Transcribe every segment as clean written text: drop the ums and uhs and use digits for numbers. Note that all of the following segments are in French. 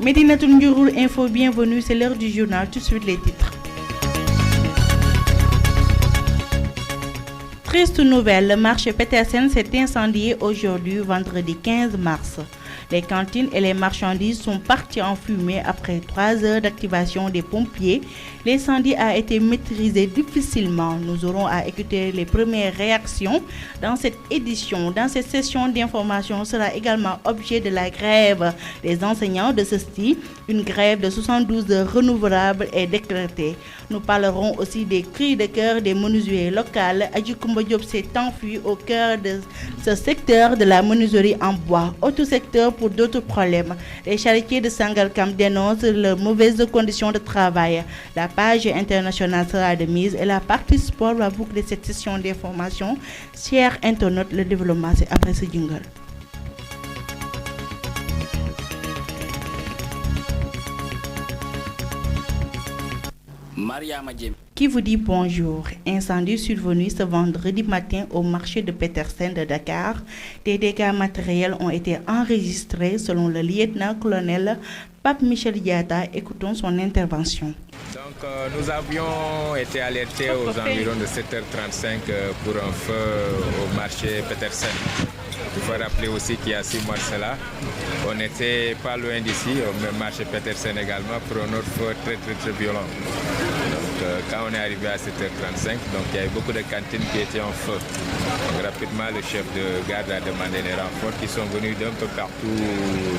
Médinatoul Ndiouroul Info, bienvenue, c'est l'heure du journal, tout de suite les titres. Triste nouvelle, le marché Petersen s'est incendié aujourd'hui, vendredi 15 mars. Les cantines et les marchandises sont partis en fumée après 3 heures d'activation des pompiers. L'incendie a été maîtrisé difficilement. Nous aurons à écouter les premières réactions dans cette édition. Dans cette session d'information sera également objet de la grève des enseignants de ce style. Une grève de 72 heures renouvelable est décrétée. Nous parlerons aussi des cris de cœur des menuisiers locaux. Adji Koumba Diop s'est enfui au cœur de ce secteur de la menuiserie en bois. Autre secteur pour d'autres problèmes. Les charretiers de Sangalkam dénoncent les mauvaises conditions de travail. La page internationale sera de mise et la partie sport va boucler cette session d'information. Chers internautes, le développement c'est après ce jingle. Qui vous dit bonjour. Incendie survenu ce vendredi matin au marché de Petersen de Dakar. Des dégâts matériels ont été enregistrés selon le lieutenant-colonel Pape Michel Diatta. Écoutons son intervention. Donc nous avions été alertés aux environs de 7h35 pour un feu au marché Petersen. Il faut rappeler aussi qu'il y a 6 mois de cela, on n'était pas loin d'ici, au même marché Petersen également, pour un autre feu très violent. Donc quand on est arrivé à 7h35, donc il y avait beaucoup de cantines qui étaient en feu. Donc rapidement, le chef de garde a demandé les renforts qui sont venus d'un peu partout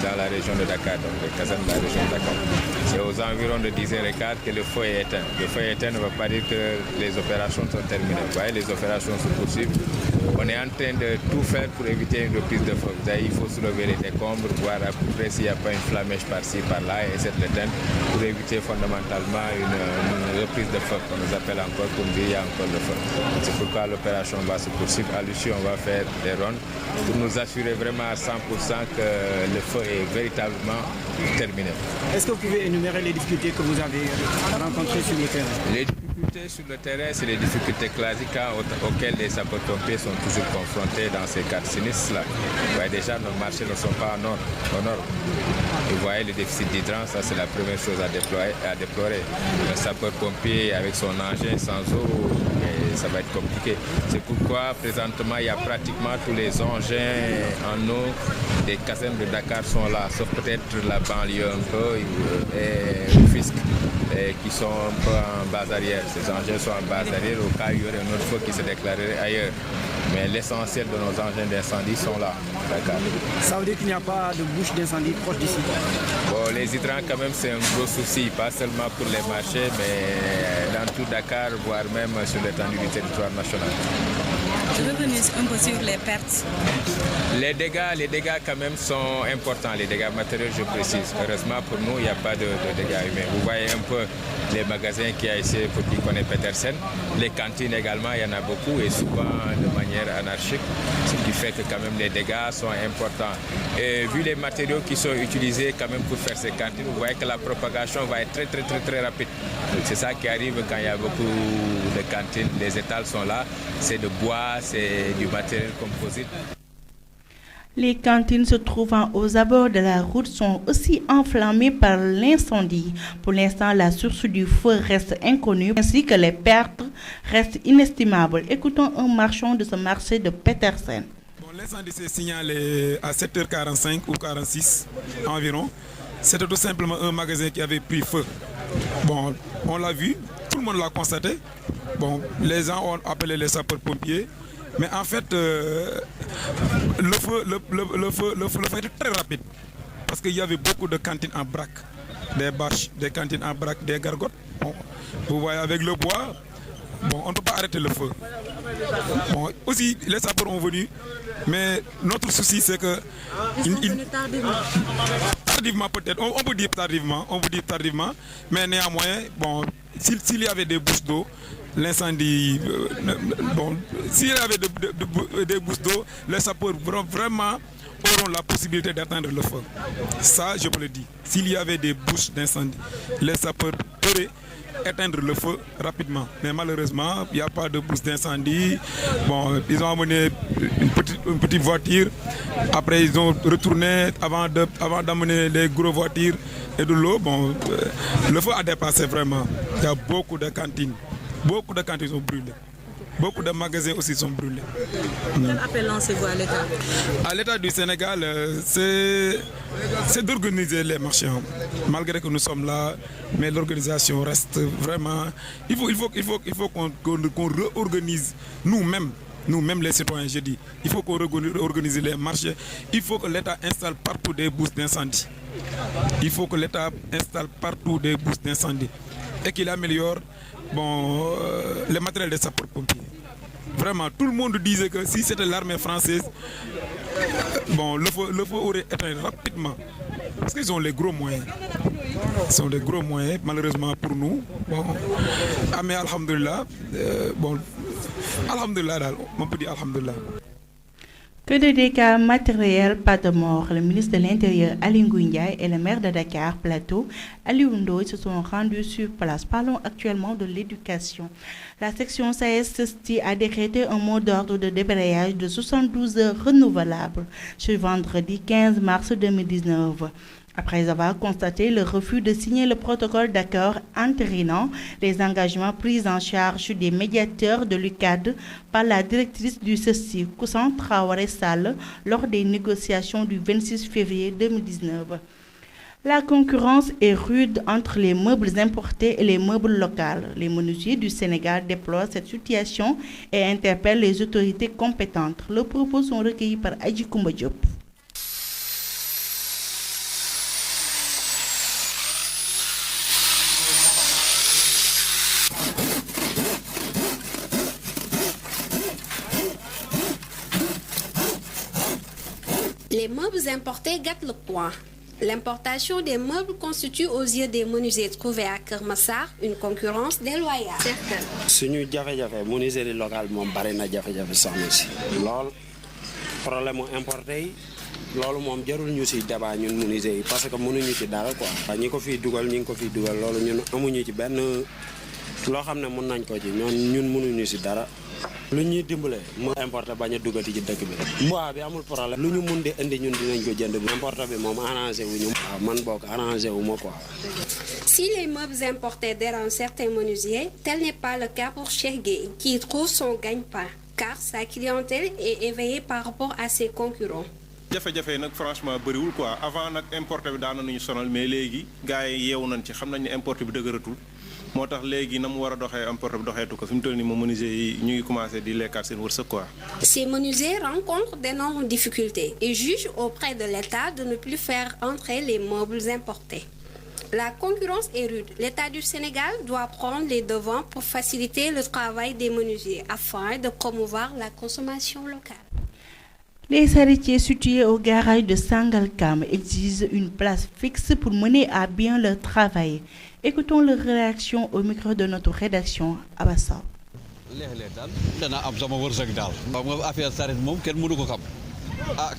dans la région de Dakar, donc les casernes de la région de Dakar. C'est aux environs de 10h15 que le feu est éteint. Le feu est éteint ne veut pas dire que les opérations sont terminées. Vous voyez, les opérations se poursuivent. On est en train de tout faire pour éviter une reprise de feu. Il faut soulever les décombres, voir à peu près s'il n'y a pas une flamèche par-ci, par-là, et essayer de l'éteindre pour éviter fondamentalement une reprise de feu. On nous appelle encore pour dire qu'il y a encore le feu. C'est pourquoi l'opération va se poursuivre. À l'issue, on va faire des rondes pour nous assurer vraiment à 100% que le feu est véritablement terminé. Est-ce que vous pouvez énumérer les difficultés que vous avez rencontrées sur le terrain? Les difficultés sur le terrain, c'est les difficultés classiques auxquelles les sapeurs-pompiers sont toujours confrontés dans ces cas sinistres-là. Vous voyez, déjà, nos marchés ne sont pas au nord. Vous voyez le déficit d'hydrant, ça c'est la première chose à déplorer. Le sapeur-pompier avec son engin sans eau, ça va être compliqué. C'est pourquoi présentement il y a pratiquement tous les engins en eau des casernes de Dakar sont là, sauf peut-être la banlieue un peu et le fisc qui sont un peu en base arrière. Ces engins sont en base arrière au cas où il y aurait un autre feu qui se déclarerait ailleurs. Mais l'essentiel de nos engins d'incendie sont là, Dakar. Ça veut dire qu'il n'y a pas de bouche d'incendie proche d'ici? Bon, les hydrants quand même c'est un gros souci, pas seulement pour les marchés, mais dans tout Dakar, voire même sur l'étendue du territoire national. Je veux revenir un peu sur les pertes. Les dégâts quand même sont importants, les dégâts matériels je précise. Heureusement pour nous, il n'y a pas de dégâts humains. Vous voyez un peu les magasins qu'il y a ici pour qui connaît Petersen. Les cantines également, il y en a beaucoup et souvent de manière anarchique, ce qui fait que quand même les dégâts sont importants. Et vu les matériaux qui sont utilisés quand même pour faire ces cantines, vous voyez que la propagation va être très rapide. C'est ça qui arrive quand il y a beaucoup de cantines. Les étals sont là, c'est de bois, c'est du matériel composite. Les cantines se trouvant aux abords de la route sont aussi enflammées par l'incendie. Pour l'instant, la source du feu reste inconnue, ainsi que les pertes restent inestimables. Écoutons un marchand de ce marché de Petersen. Bon, l'incendie s'est signalé à 7h45 ou 46 environ. C'était tout simplement un magasin qui avait pris feu. Bon, on l'a vu, tout le monde l'a constaté. Bon, les gens ont appelé les sapeurs-pompiers. Mais en fait, le feu était très rapide. Parce qu'il y avait beaucoup de cantines en vrac. Des bâches, des cantines en vrac, des gargotes. Bon, vous voyez, avec le bois, bon, on ne peut pas arrêter le feu. Bon, aussi, les sapeurs ont venu. Mais notre souci, c'est que... Tardivement peut-être, on peut dire tardivement, mais néanmoins, bon, s'il y avait des bouches d'eau, l'incendie, bon, s'il y avait des bouches d'eau, les sapeurs vraiment auront la possibilité d'atteindre le feu. Ça, je peux le dire. S'il y avait des bouches d'incendie, les sapeurs pourrait éteindre le feu rapidement. Mais malheureusement, il n'y a pas de brousse d'incendie. Bon, ils ont amené une petite voiture. Après, ils ont retourné avant d'amener les grosses voitures et de l'eau. Bon, le feu a dépassé vraiment. Il y a beaucoup de cantines. Beaucoup de cantines sont brûlées. Beaucoup de magasins aussi sont brûlés. Quel appel lancez-vous à l'État? À l'État du Sénégal, c'est d'organiser les marchés. Malgré que nous sommes là, mais l'organisation reste vraiment... Il faut qu'on réorganise nous-mêmes les citoyens, je dis. Il faut qu'on réorganise les marchés. Il faut que l'État installe partout des bourses d'incendie. Il faut que l'État installe partout des bourses d'incendie. Et qu'il améliore les matériels des sapeurs-pompiers. Vraiment, tout le monde disait que si c'était l'armée française, le feu aurait éteint rapidement. Parce qu'ils ont les gros moyens. Ils sont les gros moyens, malheureusement pour nous. Mais alhamdoulilah, alhamdoulilah, on peut dire alhamdoulilah. Que de dégâts matériels, pas de mort. Le ministre de l'Intérieur, Aly Ngouille Ndiaye, et le maire de Dakar Plateau, Aliou Ndoye, se sont rendus sur place. Parlons actuellement de l'éducation. La section SAES-SESTI a décrété un mot d'ordre de débrayage de 72 heures renouvelables ce vendredi 15 mars 2019. Après avoir constaté le refus de signer le protocole d'accord entérinant les engagements pris en charge des médiateurs de l'UCAD par la directrice du SESTI, Koussan Traoré Sall, lors des négociations du 26 février 2019. La concurrence est rude entre les meubles importés et les meubles locaux. Les menuisiers du Sénégal déplorent cette situation et interpellent les autorités compétentes. Leurs propos sont recueillis par Adji Koumba Diop. Les meubles importés gâtent le coin. L'importation des meubles constitue aux yeux des menuisiers trouvés à Keur Massar une concurrence déloyale. suñu jafe-jafe menuiserie locale moom bari na jafe-jafe soxna si lool problème mu importé yi loolu moom jarul ñu si débat ñun menuisier yi parce que mënuñu ci dara quoi. ñi ko fiy dugal ñi ngi ko fiy dugal loolu ñun amuñu ci benn loo xam ne mën nañ ko ci ñun mënuñu si dara. lu ñuy dimbale mu importé bañ a duggati ci dëkk bi bois bi amul problème lu ñu mun di indi ñun dinañ ko jënd bi importé bi moom arrangé wu ñu waaw man bokk arrangé wu ma quoi. Si les meubles importés dérangent certains menuisiers, tel n'est pas le cas pour Cheikh Gueye, qui trouve son gagne-pain, car sa clientèle est éveillée par rapport à ses concurrents. jafe-jafe nag franchement bëriwul quoi avant nag importé bi daan nañu sonal mais léegi gars yi yeewu nañ ci xam nañ ne importé bi dëgëratul moo tax léegi na mu war a doxee importé bi doxeetu ko fi mu toll nii moom menuisier yi ñu ngi commencé di lekkaat seen wërsëg quoi. Ces menuisiers rencontrent d'énormes difficultés et jugent auprès de l'État de ne plus faire entrer les meubles importés. La concurrence est rude. L'État du Sénégal doit prendre les devants pour faciliter le travail des menuisiers afin de promouvoir la consommation locale. Les charretiers situés au garage de Sangalkam exigent une place fixe pour mener à bien leur travail. Écoutons leur réaction au micro de notre rédaction à Bassam. léeg-léeg daal dana am sama wërsëg daal. xam nga affaire saret moom kenn mënu ko xam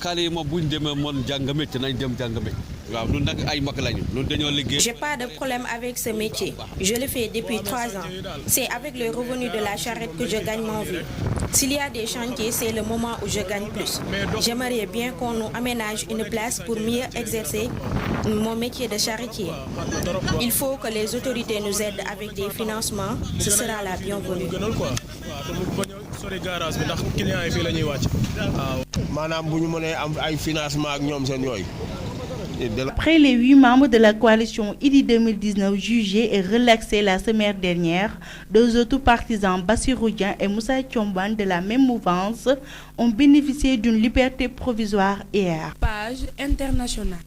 xale yi moom bu ñu demee mën jàng métier nañ dem jàng métier. waaw ñun nag ay mag lañu ñun dañoo liggéey. J'ai pas de problème avec ce métier. Je le fais depuis 3 ans. C'est avec le revenu de la charrette que je gagne mon vie. S'il y a des chantiers, c'est le moment où je gagne plus. J'aimerais bien qu'on nous aménage une place pour mieux exercer mon métier de charretier. Il faut que les autorités nous aident avec des financements. Ce sera la bienvenue. Après les 8 membres de la coalition IDI 2019 jugés et relaxés la semaine dernière, 2 autres partisans, Bassirou Dieng et Moussa Thiomban de la même mouvance, ont bénéficié d'une liberté provisoire hier. Page internationale.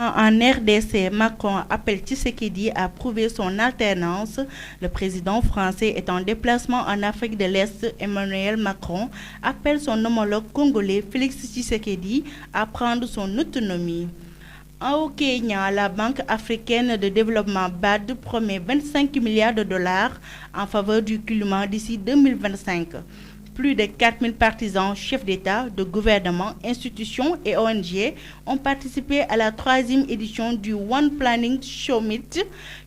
En RDC, Macron appelle Tshisekedi à prouver son alternance. Le président français est en déplacement en Afrique de l'Est. Emmanuel Macron appelle son homologue congolais Félix Tshisekedi à prendre son autonomie. Au Kenya, la Banque africaine de développement BAD promet 25 milliards de dollars en faveur du climat d'ici 2025. Plus de 4000 partisans, chefs d'État, de gouvernement, institutions et ONG ont participé à la 3e édition du One Planning Summit.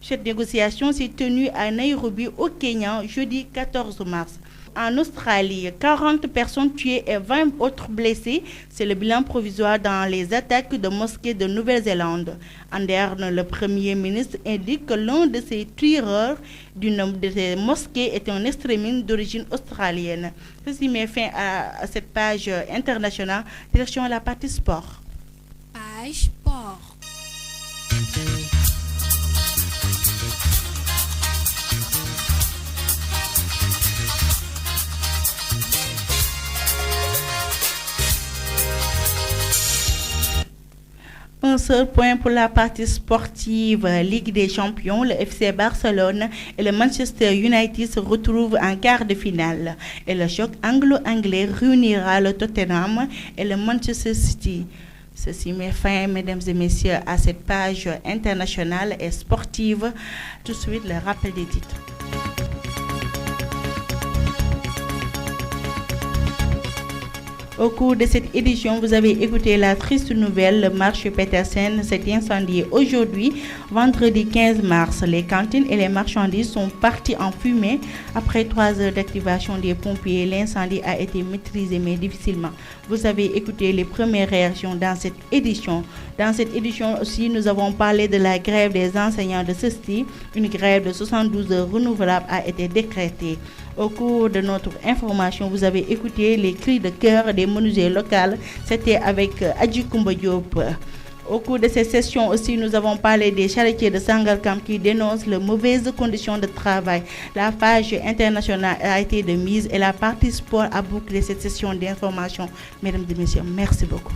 Cette négociation s'est tenue à Nairobi, au Kenya, jeudi 14 mars. En Australie, 40 personnes tuées et 20 autres blessées. C'est le bilan provisoire dans les attaques de mosquées de Nouvelle-Zélande. Ardern, le Premier ministre, indique que l'un de ces tireurs d'une de ces mosquées est un extrémiste d'origine australienne. Ceci met fin à cette page internationale. Direction à la partie sport. Page sport. Un seul point pour la partie sportive. Ligue des Champions, le FC Barcelone et le Manchester United se retrouvent en quart de finale. Et le choc anglo-anglais réunira le Tottenham et le Manchester City. Ceci met fin, mesdames et messieurs, à cette page internationale et sportive. Tout de suite, le rappel des titres. Au cours de cette édition, vous avez écouté la triste nouvelle, le marché Petersen s'est incendié aujourd'hui, vendredi 15 mars. Les cantines et les marchandises sont partis en fumée. Après 3 heures d'activation des pompiers, l'incendie a été maîtrisé mais difficilement. Vous avez écouté les premières réactions dans cette édition. Dans cette édition aussi, nous avons parlé de la grève des enseignants de CESTI. Une grève de 72 heures renouvelable a été décrétée. Au cours de notre information, vous avez écouté les cris de cœur des menuisiers locaux. C'était avec Adji Koumba Diop. Au cours de cette session aussi, nous avons parlé des charretiers de Sangalkam qui dénoncent les mauvaises conditions de travail. La page internationale a été de mise et la partie sport a bouclé cette session d'information. Mesdames et messieurs, merci beaucoup.